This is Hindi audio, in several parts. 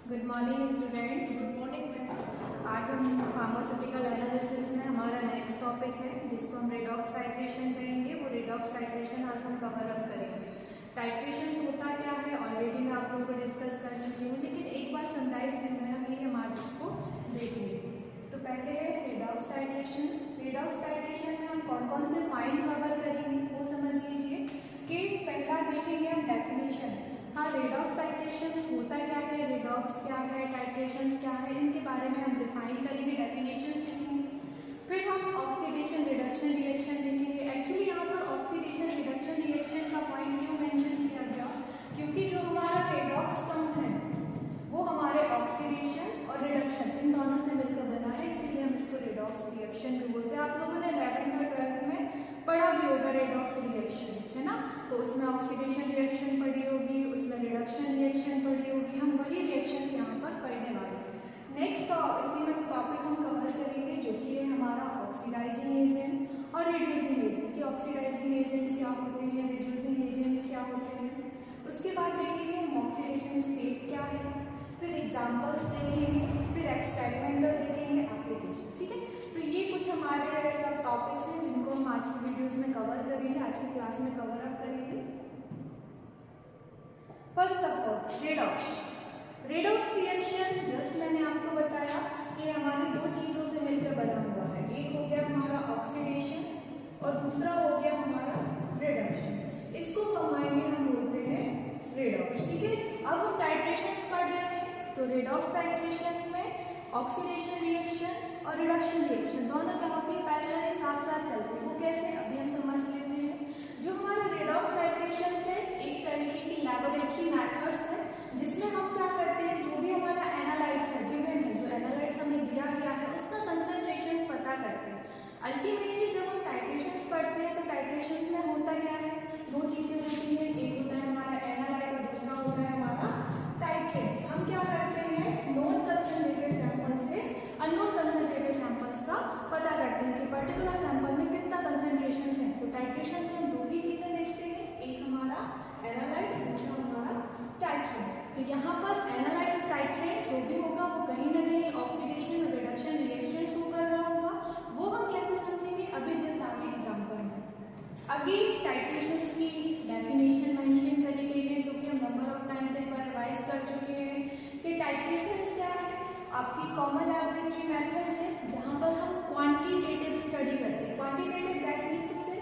Good morning students. Good morning ma'am. आज हम फार्मास्यूटिकल एनालिसिस में हमारा नेक्स्ट टॉपिक है जिसको हम रेडॉक्स टाइट्रेशन कहेंगे। वो रेडॉक्स टाइट्रेशन आज हम कवर अप करेंगे। टाइट्रेशन होता क्या है ऑलरेडी मैं आप लोगों को डिस्कस कर चुकी हूँ, लेकिन एक बार समराइज व्यू में हम ये हमारे इसको देखेंगे। तो पहले है रेडॉक्स टाइट्रेशन। रेडॉक्स टाइट्रेशन में हम कौन कौन से पॉइंट कवर करेंगे वो समझ लीजिए कि पहला देखेंगे हम डेफिनेशन। हाँ, रेडॉक्स टाइट्रेशंस होता क्या है, रेडॉक्स क्या है, टाइट्रेशंस क्या है, इनके बारे में हम डिफाइन करेंगे, डेफिनेशंस देखेंगे। फिर हम ऑक्सीडेशन रिडक्शन रिएक्शन देखेंगे। एक्चुअली यहाँ पर ऑक्सीडेशन रिडक्शन रिएक्शन का पॉइंट क्यों मेंशन किया गया, क्योंकि जो हमारा रेडॉक्स टर्म है वो हमारे ऑक्सीडेशन और रिडक्शन इन दोनों से मिलकर बना है, इसीलिए हम इसको रेडॉक्स रिएक्शन भी बोलते हैं। आप लोगों ने 11th और 12th में पढ़ा भी होगा रेडॉक्स रिएक्शन, है ना। तो उसमें ऑक्सीडेशन रिएक्शन पढ़ी होगी, उसमें रिडक्शन रिएक्शन पढ़ी होगी। हम वही रिएक्शंस यहाँ पर पढ़ने वाले हैं। नेक्स्ट इसी में टॉपिक हम कवर करेंगे जो कि है हमारा ऑक्सीडाइजिंग एजेंट और रिड्यूसिंग एजेंट। कि ऑक्सीडाइजिंग एजेंट्स क्या होते हैं, रिड्यूसिंग एजेंट्स क्या होते हैं। उसके बाद देखेंगे हम ऑक्सीडेशन स्टेट क्या है, फिर एग्जाम्पल्स देखेंगे, फिर एक्सपेरिमेंटल देखेंगे, एप्लीकेशन। ठीक है, तो ये कुछ हमारे सब टॉपिक्स हैं जिनको हम आज की वीडियोस में कवर करेंगे, आज की क्लास में कवर अप करेंगे। First of all redox. Redox reaction just मैंने आपको बताया कि हमारे दो चीजों से मिलकर बना हुआ है। एक हो गया हमारा ऑक्सीडेशन और दूसरा हो गया हमारा रिडक्शन। इसको कंबाइन हम बोलते हैं रेडॉक्स। ठीक है, अब हम टाइट्रेशंस पढ़ रहे हैं तो रेडॉक्स टाइट्रेशंस में ऑक्सीडेशन रिएक्शन और रिडक्शन रिएक्शन दोनों क्या होती है, पैरेलल साथ साथ चलते हैं। वो कैसे, अभी हम समझ लेते हैं। जो हमारे रेडॉक्स टाइट्रेशन है एक तरीके की लैबोरेटरी मेथड्स है जिसमें हम क्या करते हैं, जो भी हमारा एनालाइट्स है गिवन है, जो एनालाइट्स हमें दिया गया है उसका कंसंट्रेशंस पता करते हैं। अल्टीमेटली जब हम टाइट्रेशंस पढ़ते हैं तो टाइट्रेशंस में होता क्या है, दो चीजें होती है, एक होता है हमारा एनालाइट और दूसरा होता है हमारा टाइट्रेट। हम क्या करते हैं, नॉन कंसंट्रेटेड सैंपल से अननोन कंसंट्रेटेड सैंपल्स का पता करते हैं कि पर्टिकुलर सैंपल में कितना कंसंट्रेशन है। तो टाइट्रेशन में हम दो ही चीजें देखते हैं, एक हमारा एनालाइट, दूसरा हमारा टाइट्रेट। तो यहाँ पर एनालाइट और टाइट्रेट जो भी होगा वो कहीं ना कहीं ऑक्सीडेशन और रिडक्शन रिएक्शन शो कर रहा होगा। वो हम कैसे समझेंगे, अभी जैसे आगे एग्जाम्पल में अभी टाइट्रेशंस की डेफिनेशन मेंशन करी गई है जो कि हम नंबर ऑफ टाइम्स एक बार रिवाइज कर चुके हैं कि टाइट्रेशंस क्या है, आपकी कॉमन लैबोरेटरी मेथड्स है जहाँ पर हम क्वांटिटेटिव स्टडी करते हैं। क्वांटिटेटिव दैट मींस से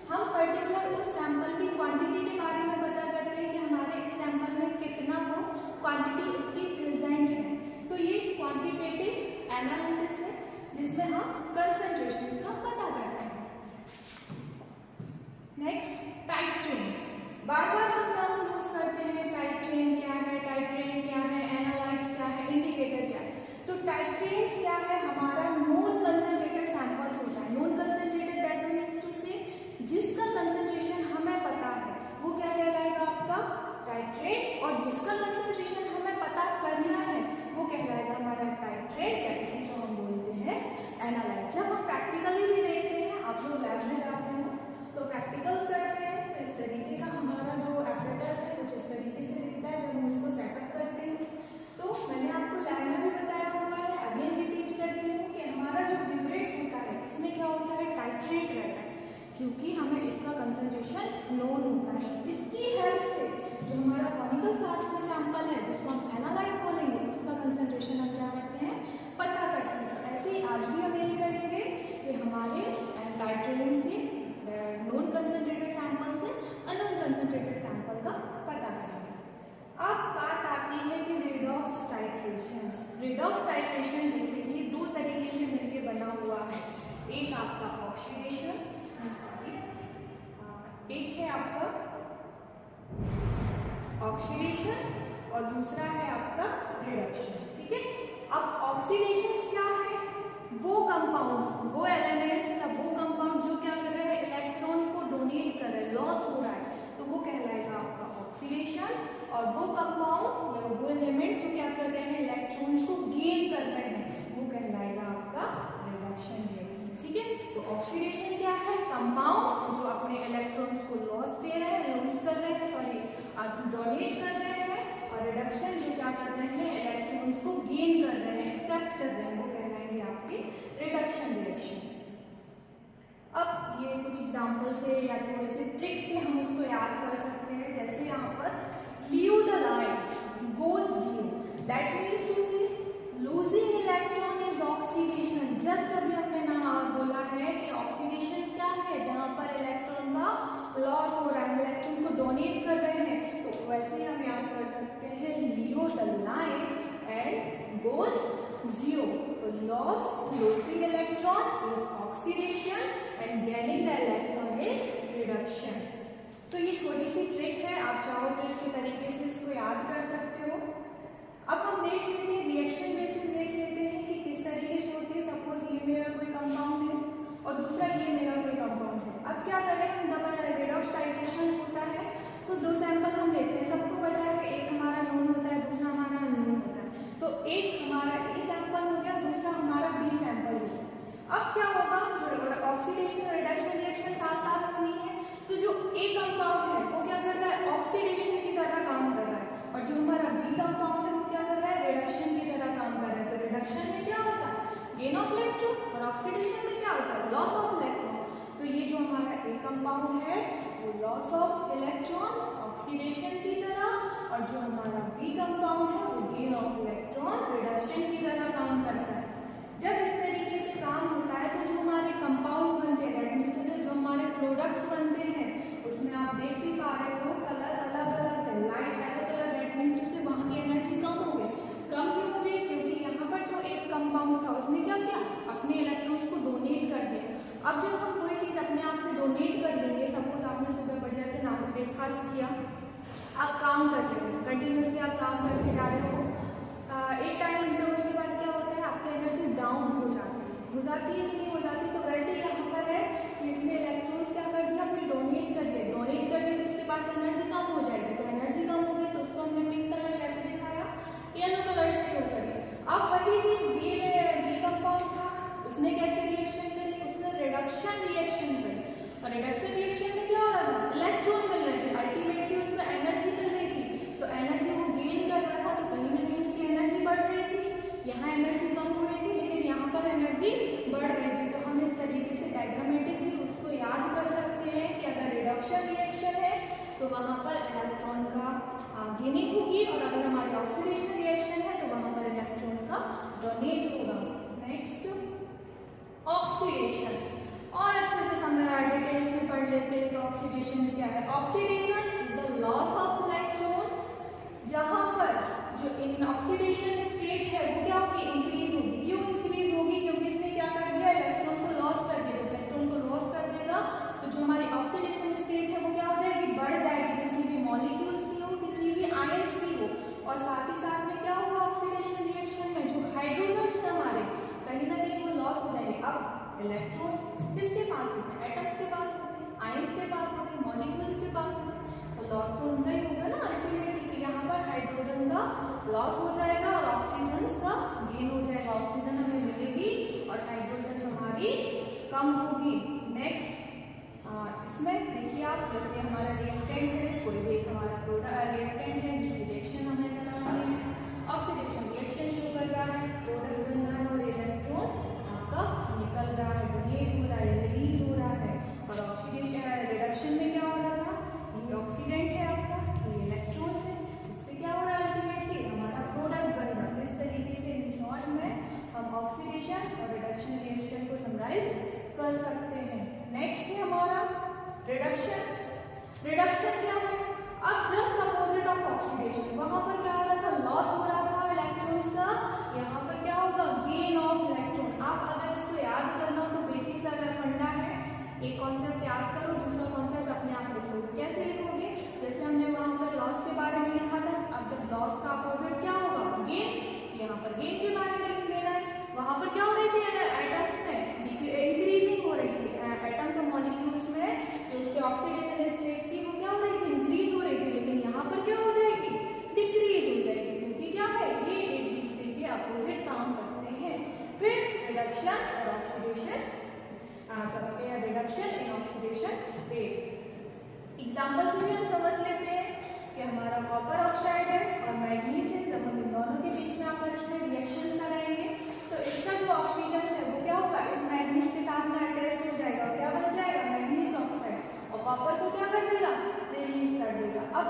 हम पर्टिकुलर उस सैंपल की क्वांटिटी के बारे में पता करते हैं कि हमारे इस सैंपल में कितना वो क्वांटिटी उसकी प्रेजेंट है। तो ये क्वांटिटेटिव एनालिसिस है जिसमें हम कंसंट्रेशन का पता करते हैं। Next titrate. बार बार हम टर्म यूज करते हैं, टाइट्रेट क्या है, टाइट्रेट क्या है, एनालाइट्स क्या है, इंडिकेटर क्या है। तो टाइट्रेट क्या है, हमारा नॉन कंसंट्रेटेड सैंपल्स होता है। Non concentrated that means to say जिसका कंसंट्रेशन हमें पता है वो क्या कहलाएगा आपका टाइट्रेट, और जिसका कंसंट्रेशन हमें पता करना है वो कहलाएगा हमारा टाइट्रेट, या इसी को हम बोलते हैं एनालाइट। जब हम प्रैक्टिकली भी देखते हैं, आप लोग लैब में जाते हैं तो प्रैक्टिकल्स करते हैं तो इस तरीके का हमारा जो एपरेटस है कुछ इस तरीके से दिखता है जब हम उसको सेटअप करते हैं। तो मैंने आपको लैब में भी बताया हुआ है, अगेन रिपीट करती हूँ कि हमारा जो ब्यूरेट होता है इसमें क्या होता है, टाइट्रेट रहता है, क्योंकि हमें इसका कंसंट्रेशन नोन होता है। इसकी हेल्प से जो हमारा कॉनिकल फ्लास्क में सैंपल है जिसको हम एनालाइट बोलेंगे उसका कंसंट्रेशन हम क्या करते हैं, पता करते हैं। तो ऐसे ही आज भी हम यही करेंगे कि हमारे टाइट्रेट से नॉन कंसंट्रेटेड सैंपल से अननोन कंसंट्रेटेड सैंपल का पता करेंगे। अब बात आती है कि redox titration. Redox titration basically दो तरीके से मिलकर बना हुआ है। एक आपका ऑक्सीडेशन, एक है आपका ऑक्सीडेशन और दूसरा है आपका रिडक्शन। ठीक है, अब ऑक्सीडेशन क्या है, वो कंपाउंड्स, वो एलिमेंट्स या वो कंपाउंड जो क्या कर रहे हैं, इलेक्ट्रॉन को डोनेट कर रहे हैं, लॉस हो रहा है, तो वो कहलाएगा आपका ऑक्सीडेशन। और वो कंपाउंड्स या वो एलिमेंट्स जो क्या कर रहे हैं, इलेक्ट्रॉन्स को गेन कर रहे हैं, वो कहलाएगा आपका रिडक्शन रिएक्शन। ठीक है, तो ऑक्सीडेशन क्या है, कंपाउंड जो अपने इलेक्ट्रॉन्स को लॉस दे रहे हैं, लूज कर रहे हैं, सॉरी डोनेट कर रहे हैं, और रिडक्शन जो क्या कर रहे हैं, इलेक्ट्रॉन इलेक्ट्रॉन्स को गेन कर रहे हैं, एक्सेप्ट कर रहे हैं, वो कहलाएंगे आपके रिडक्शन रिएक्शन। अब ये कुछ एग्जाम्पल से या थोड़े से ट्रिक से हम इसको याद कर सकते हैं। जैसे यहाँ पर Leo the light goes zero, that means to say losing electron is oxidation. Just अभी हमने ना बोला है कि ऑक्सीडेशन क्या है, जहाँ पर इलेक्ट्रॉन का लॉस हो रहा है, इलेक्ट्रॉन को डोनेट कर रहे हैं, तो वैसे ही हम याद कर सकते हैं Leo the light and goes zero. तो loss losing electron is oxidation and gaining the electron is reduction. तो ये छोटी सी ट्रिक है, आप चाहो तो इसके तरीके से इसको याद कर सकते हो। अब हम देख लेते हैं रिएक्शन बेसिस, देख लेते हैं कि किस तरीके से होती है। सपोज ये मेरा कोई कंपाउंड है और दूसरा ये मेरा कोई कंपाउंड है। अब क्या करें हम, डबल रेडॉक्स टाइट्रेशन होता है तो दो सैंपल हम लेते हैं। सबको पता है कि एक हमारा नोन होता है, दूसरा हमारा अननोन होता है। तो एक हमारा ए सैंपल हो गया, दूसरा हमारा बी सैंपल हो गया। अब क्या होगा, जो ऑक्सीडेशन और रिडक्शन रिएक्शन साथ साथ होनी है, तो जो ए कंपाउंड है वो क्या कर रहा है, ऑक्सीडेशन की तरह काम कर रहा है, और जो हमारा बी कंपाउंड है वो क्या कर रहा है, रिडक्शन की तरह काम कर रहा है। तो रिडक्शन में क्या होता है, गेन ऑफ इलेक्ट्रॉन, और ऑक्सीडेशन में क्या होता है, लॉस ऑफ इलेक्ट्रॉन। तो ये जो हमारा ए कंपाउंड है वो लॉस ऑफ इलेक्ट्रॉन ऑक्सीडेशन की तरह, और जो हमारा बी कंपाउंड है वो गेन ऑफ इलेक्ट्रॉन रिडक्शन की तरह काम करता है। जब इस तरीके से काम होता है तो जो हमारे कंपाउंड्स बनते हैं, दैट मींस जो हमारे प्रोडक्ट्स बनते हैं, उसमें आप देख भी पा रहे हो कलर अलग अलग है। Light yellow colour, that means उससे वहां की एनर्जी कम हो गई। कम क्यों हो गई, क्योंकि यहाँ पर जो एक कंपाउंड था उसने क्या किया, अपने इलेक्ट्रॉन्स को डोनेट कर दिया। अब जब हम कोई चीज अपने आप से डोनेट कर देंगे, सपोज आपने सुबह बढ़िया से ब्रेकफास्ट किया, आप काम कर रहे हो, कंटिन्यूसली आप काम करते जा रहे हो, एक टाइम इंटरवल के बाद क्या होता है, आपकी एनर्जी डाउन हो जाती है कि नहीं हो जाती। तो वैसे ही यहाँ पर है कि इसने इलेक्ट्रॉन्स क्या कर दिया, अपने डोनेट कर दिया तो इसके पास एनर्जी कम हो जाएगी। तो एनर्जी कम हो गई तो उसको हमने पिंक कलर कैसे दिखाया, येलो कलर से शो करिए। अब वही चीज बी कंपाउंड था, उसने कैसे रिएक्शन करी, उसने रिडक्शन रिएक्शन करी, और रिडक्शन रिएक्शन में क्या हो रहा था, इलेक्ट्रॉन मिल रहे थे, अल्टीमेटली उसको एनर्जी मिल रही थी। तो एनर्जी वो गेन कर रहा था, तो कहीं ना कहीं उसकी एनर्जी बढ़ रही थी। यहाँ एनर्जी कम हो रही थी लेकिन यहाँ पर एनर्जी बढ़ रही थी। तो हम इस तरीके से डायग्रामेटिकली उसको याद कर सकते हैं कि अगर रिडक्शन रिएक्शन है तो वहाँ पर इलेक्ट्रॉन का गेनिंग होगी, और अगर हमारी ऑक्सीडेशन रिएक्शन है तो वहाँ पर इलेक्ट्रॉन का डोनेट होगा। नेक्स्ट ऑक्सीडेशन, और अच्छे से समझ डिटेल्स में पढ़ लेते हैं। तो ऑक्सीडेशन क्या है, oxidation is the loss of electron, जहाँ पर जो इन ऑक्सीडेशन स्टेट है वो क्या होगी, इंक्रीज होगी। क्यों इंक्रीज होगी, क्योंकि इसने क्या कर दिया, इलेक्ट्रॉन को लॉस कर दिया। इलेक्ट्रॉन को लॉस कर देगा तो जो हमारी ऑक्सीडेशन स्टेट है वो क्या हो जाएगी, बढ़ जाएगी, किसी भी मॉलिक्यूल्स की हो, किसी भी आयंस की हो। और साथ ही साथ में क्या होगा, ऑक्सीडेशन रिएक्शन में जो हाइड्रोजन्स है हमारे, कहीं ना कहीं वो लॉस हो जाएंगे। अब इलेक्ट्रॉन्स किसके पास होते हैं, एटम्स के पास होते हैं, आयंस के पास होते हैं, मॉलिक्यूल्स के पास होते हैं, तो लॉस तो उनका ही होगा ना अल्टीमेटली। यहाँ पर हाइड्रोजन का लॉस हो जाएगा और ऑक्सीजन का गेन हो जाएगा। ऑक्सीजन हमें मिलेगी और हाइड्रोजन हमारी कम होगी। नेक्स्ट इसमें देखिए आप, जैसे हमारा रिएक्टेंट है, कोई भी हमारा प्रोडक्ट रिएक्टेंट है जिसकी रिएक्शन हमें बनानी है, ऑक्सीडेशन रिएक्शन शो कर रहा है, प्रोडक्ट बन रहा है और इलेक्ट्रॉन आपका निकल रहा है, डोनेट हो रहा है, रिलीज हो रहा है। और ऑक्सीडेशन रिडक्शन में क्या हो रहा था, ये ऑक्सीडेंट है आपका, ये इलेक्ट्रॉन है, इससे क्या हो रहा है, अल्टीमेटली हमारा प्रोडक्ट बन रहा है। इस तरीके से इन शॉर्ट में हम ऑक्सीडेशन और रिडक्शन रिएक्शन को समराइज कर सकते हैं। नेक्स्ट है हमारा रिडक्शन। रिडक्शन क्या है, अब जस्ट अपोजिट ऑफ ऑक्सीडेशन, वहां पर क्या हो रहा था, लॉस हो रहा था इलेक्ट्रॉन्स का, यहाँ पर क्या होगा, गेन ऑफ इलेक्ट्रॉन। आप अगर इसको याद करना हो तो बेसिक्स अगर फंडा है, एक कॉन्सेप्ट याद करो, दूसरा कॉन्सेप्ट अपने आप लिख लोगे। कैसे लिखोगे, जैसे हमने वहां पर लॉस के बारे में लिखा था, अब जब लॉस का अपोजिट क्या होगा, गेन, यहाँ पर गेन के बारे में लिख लेना है। वहां पर क्या हो रही थी, एटम्स में इंक्रीजिंग हो रही थी, एटम्स और मॉलिक्यूल्स में जो उसके ऑक्सीडेशन स्टेट थी वो क्या हो रही थी, इंक्रीज हो रही थी। लेकिन यहाँ पर क्या हो जाएगी, डिक्रीज हो जाएगी, क्योंकि क्या है, ये एक दूसरे के अपोजिट काम करते हैं। फिर रिडक्शन और oxidation, reduction in oxidation state. Example से भी हम समझ लेते हैं कि हमारा कॉपर ऑक्साइड है और मैग्नीज है, जब हम इन दोनों के बीच में आकर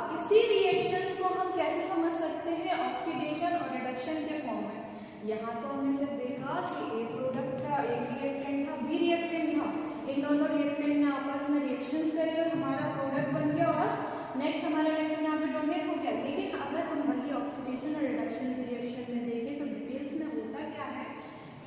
किसी रिएक्शंस को हम कैसे समझ सकते हैं, ऑक्सीडेशन और रिडक्शन के फॉर्म में। यहाँ तो हमने सिर्फ देखा कि एक प्रोडक्ट था, एक रिएक्टेंट था, बी रिएक्टेंट था, इन दोनों रिएक्टेंट ने आपस में रिएक्शंस करे और हमारा प्रोडक्ट बन गया और नेक्स्ट हमारा इलेक्ट्रॉन यहाँ पे डोनेट हो गया। लेकिन अगर हम वही ऑक्सीडेशन और रिडक्शन की रिएक्शन में देखें तो डिटेल्स में होता क्या है,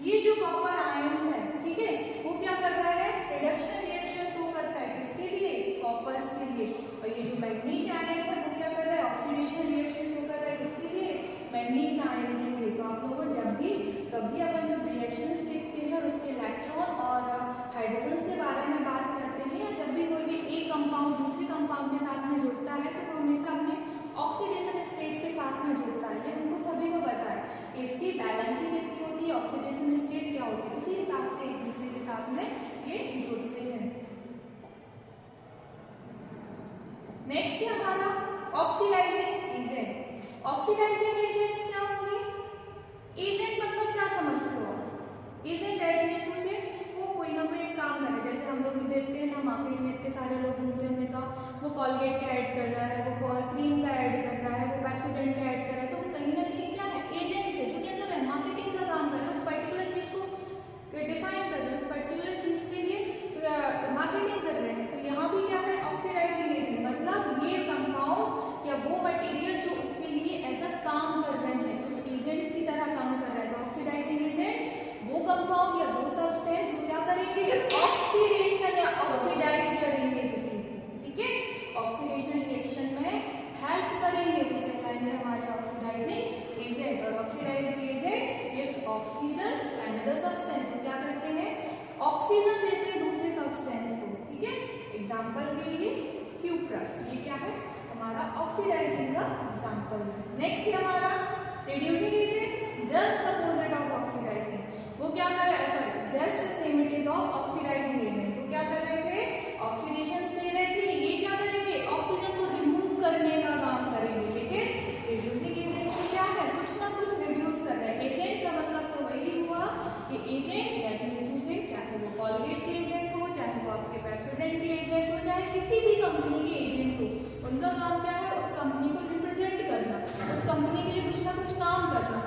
ये जो कॉपर आयंस है, ठीक है, वो क्या कर रहा है, रिडक्शन रिएक्शन शो करता है, किसके लिए, कॉपर्स के लिए। और ये जो मैग्नीज आयन है वो क्या कर रहा है, ऑक्सीडेशन रिएक्शन शो कर रहा है, किसके लिए, मैग्नीज आयन के लिए। तो आप लोगों जब भी कभी अपन जब रिएक्शंस देखते हैं और उसके इलेक्ट्रॉन और हाइड्रोजन्स के बारे में बात करते हैं, या जब भी कोई भी एक कंपाउंड दूसरे कंपाउंड के साथ में जुड़ता है तो वो हमेशा अपने ऑक्सीडेशन स्टेट के साथ में जुड़ता है। ये हमको सभी को पता है। इसकी बैलेंसिंग कितनी होती है, ऑक्सीडेशन स्टेट क्या होती है, उसी हिसाब से एक दूसरे के साथ में ये जुड़ते हैं। नेक्स्ट है हमारा ऑक्सीडाइजिंग एजेंट। ऑक्सीडाइजिंग एजेंट्स क्या होंगे, एजेंट मतलब क्या समझते हो, एजेंट दैट मींस टू से वो कोई ना कोई काम करे। जैसे हम लोग भी देखते हैं ना, मार्केट में इतने सारे लोग घूमते हैं, हमने कहा वो कॉलगेट का ऐड कर रहा है, वो क्रीम का ऐड कर रहा है, वो पेप्सोडेंट का ऐड कर रहा है, तो वो कहीं ना कहीं क्या है, एजेंट है, जो क्या कर रहा है, मार्केटिंग का काम कर रहा है, उस पर्टिकुलर चीज को डिफाइन कर रहे हैं, उस पर्टिकुलर चीज के लिए मार्केटिंग कर रहे हैं। तो यहाँ भी क्या है, ऑक्सीडाइजिंग एजेंट मतलब ये कंपाउंड या वो मटेरियल जो उसके लिए एज अ काम कर रहे हैं, उस एजेंट्स की तरह काम कर रहे हैं। तो ऑक्सीडाइजिंग एजेंट वो कंपाउंड या वो सब्सटेंस जो क्या करेंगे, ऑक्सीडेशन या ऑक्सीडाइज करेंगे किसी, ठीक है, ऑक्सीडेशन रिएक्शन में हेल्प करेंगे, तो कहलाएंगे हमारे ऑक्सीडाइजिंग एजेंट। और oxidising agent gives oxygen to another substance, क्या करते हैं, ऑक्सीजन देते हैं दूसरे सब्सटेंस को, ठीक है। एग्जांपल के लिए क्यूप्रस, ये क्या है, हमारा ऑक्सीडाइजिंग का एग्जांपल है। नेक्स्ट है हमारा reducing agent, just opposite of oxidising. वो क्या कर रहे हैं, sorry just same it is of oxidising agent. वो क्या कर रहे थे, ऑक्सीडेशन दे रहे थे, ये क्या करेंगे, ऑक्सीजन को रिमूव करने का काम करेंगे। लेकिन रिड्यूसिंग एजेंट को क्या है, कुछ ना कुछ रिड्यूस कर रहे हैं। एजेंट का मतलब तो वही हुआ कि एजेंट दैट मींस टू से, चाहे वो कॉलगेट के एजेंट हो, चाहे वो आपके पेप्सोडेंट के एजेंट हो, चाहे किसी भी कंपनी के एजेंट हो, उनका काम क्या है, उस कंपनी को रिप्रेजेंट करना, उस कंपनी के लिए कुछ ना कुछ काम करना।